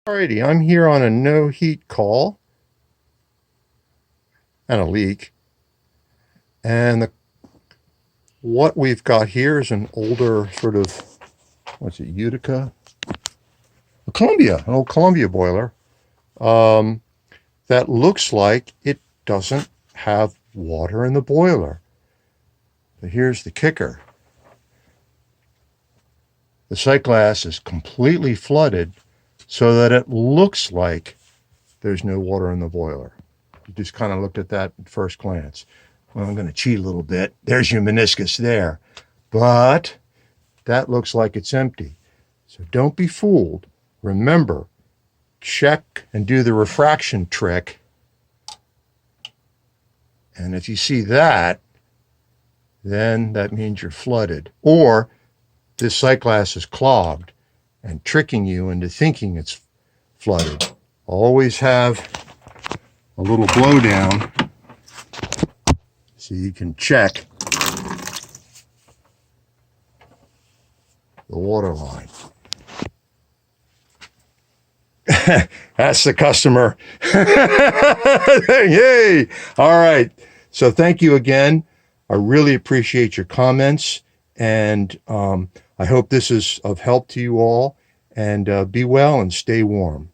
Alrighty, I'm here on a no heat call and a leak. And what we've got here is an older sort of, what's it, Utica? A Columbia, an old Columbia boiler that looks like it doesn't have water in the boiler. But here's the kicker. The sight glass is completely flooded so that it looks like there's no water in the boiler. You just kind of looked at that at first glance. Well, I'm going to cheat a little bit. There's your meniscus there. But that looks like it's empty. So don't be fooled. Remember, check and do the refraction trick. And if you see that, then that means you're flooded. Or this sight glass is clogged and tricking you into thinking it's flooded. Always have a little blowdown so you can check the water line. That's the customer. Yay! All right. So thank you again. I really appreciate your comments, and I hope this is of help to you all. And be well and stay warm.